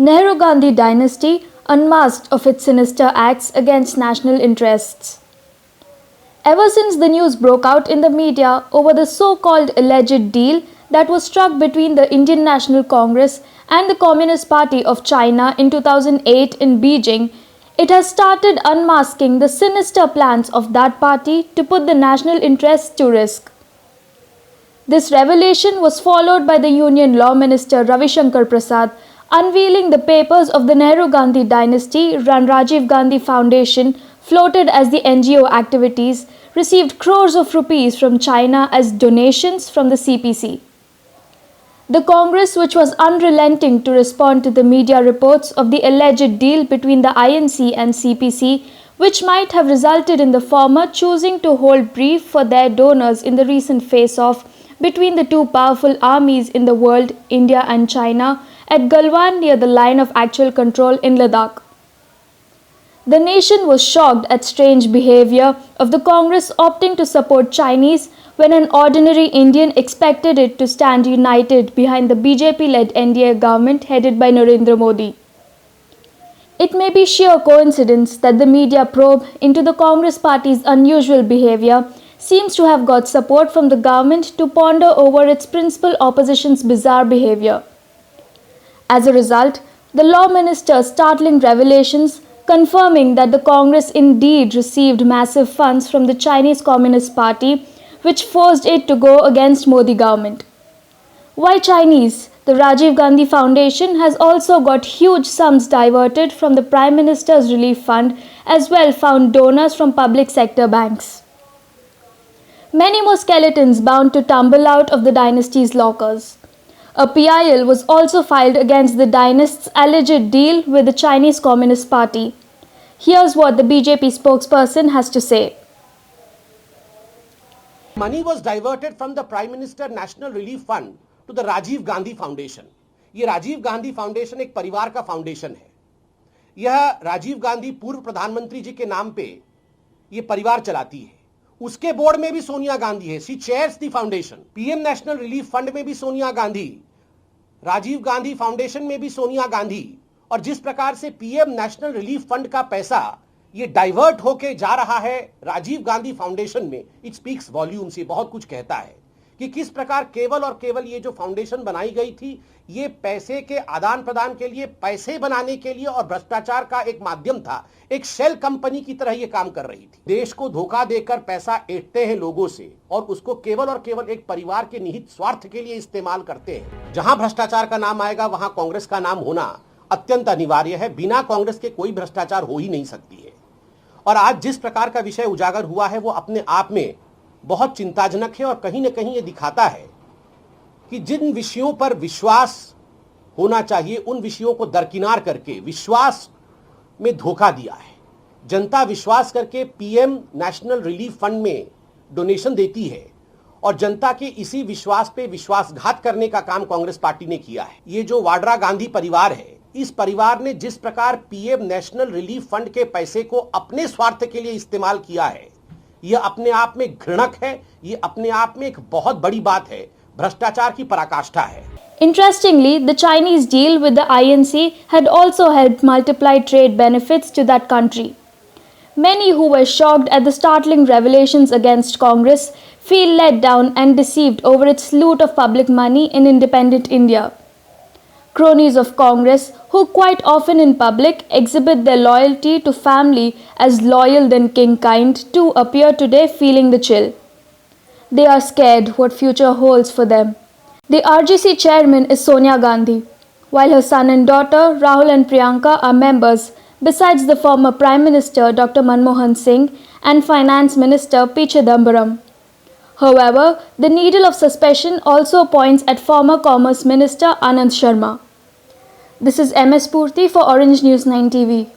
Nehru-Gandhi dynasty unmasked of its sinister acts against national interests. Ever since the news broke out in the media over the so-called alleged deal that was struck between the Indian National Congress and the Communist Party of China in 2008 in Beijing, it has started unmasking the sinister plans of that party to put the national interests to risk. This revelation was followed by the Union Law Minister Ravi Shankar Prasad unveiling the papers of the Nehru-Gandhi dynasty-run Rajiv Gandhi Foundation, floated as the NGO activities, received crores of rupees from China as donations from the CPC. The Congress, which was unrelenting to respond to the media reports of the alleged deal between the INC and CPC, which might have resulted in the former choosing to hold brief for their donors in the recent face-off between the two powerful armies in the world, India and China, at Galwan near the line of actual control in Ladakh. The nation was shocked at strange behavior of the Congress opting to support Chinese when an ordinary Indian expected it to stand united behind the BJP-led NDA government headed by Narendra Modi. It may be sheer coincidence that the media probe into the Congress party's unusual behavior seems to have got support from the government to ponder over its principal opposition's bizarre behavior. As a result, the Law Minister's startling revelations confirming that the Congress indeed received massive funds from the Chinese Communist Party, which forced it to go against Modi government. Why Chinese? The Rajiv Gandhi Foundation has also got huge sums diverted from the Prime Minister's Relief Fund, as well found donors from public sector banks. Many more skeletons bound to tumble out of the dynasty's lockers. A PIL was also filed against the dynast's alleged deal with the Chinese Communist Party. Here's what the BJP spokesperson has to say. Money was diverted from the Prime Minister National Relief Fund to the Rajiv Gandhi Foundation. ये Rajiv Gandhi foundation एक परिवार का foundation है. यह राजीव गांधी पूर्व प्रधानमंत्री जी के नाम पे ये परिवार चलाती है. उसके बोर्ड में भी सोनिया गांधी है. She chairs the foundation. PM national relief fund में भी सोनिया गांधी, राजीव गांधी फाउंडेशन में भी सोनिया गांधी. और जिस प्रकार से पीएम नेशनल रिलीफ फंड का पैसा ये डाइवर्ट होके जा रहा है राजीव गांधी फाउंडेशन में, इट स्पीक्स वॉल्यूम्स. ये बहुत कुछ कहता है कि किस प्रकार केवल और केवल ये जो फाउंडेशन बनाई गई थी ये पैसे के आदान प्रदान के लिए, पैसे बनाने के लिए और भ्रष्टाचार का एक माध्यम था. एक शेल कंपनी की तरह ये काम कर रही थी. देश को धोखा देकर पैसा ऐंठते हैं लोगों से और उसको केवल और केवल एक परिवार के निहित स्वार्थ के लिए इस्तेमाल करते हैं. जहां भ्रष्टाचार का नाम आएगा वहां कांग्रेस का नाम होना अत्यंत अनिवार्य है. बिना कांग्रेस के कोई भ्रष्टाचार हो ही नहीं सकती है. और आज जिस प्रकार का विषय उजागर हुआ है वो अपने आप में बहुत चिंताजनक है और कहीं ना कहीं ये दिखाता है कि जिन विषयों पर विश्वास होना चाहिए उन विषयों को दरकिनार करके विश्वास में धोखा दिया है. जनता विश्वास करके पीएम नेशनल रिलीफ फंड में डोनेशन देती है और जनता के इसी विश्वास पे विश्वासघात करने का काम कांग्रेस पार्टी ने किया है. ये जो वाड्रा गांधी परिवार है, इस परिवार ने जिस प्रकार पीएम नेशनल रिलीफ फंड के पैसे को अपने स्वार्थ के लिए इस्तेमाल किया है, यह अपने आप में घृणक है. यह अपने आप में एक बहुत बड़ी बात है. भ्रष्टाचार की पराकाष्ठा है. Interestingly, the Chinese deal with the INC had also helped multiply trade benefits to that country. Many who were shocked at the startling revelations against Congress feel let down and deceived over its loot of public money in independent India. Cronies of Congress, who quite often in public exhibit their loyalty to family as loyal than king kind, too appear today feeling the chill. They are scared what future holds for them. The RGC chairman is Sonia Gandhi, while her son and daughter Rahul and Priyanka are members, besides the former Prime Minister Dr. Manmohan Singh and Finance Minister P. Chidambaram. However, the needle of suspicion also points at former Commerce Minister Anand Sharma. This is MS Purti for Orange News 9 TV.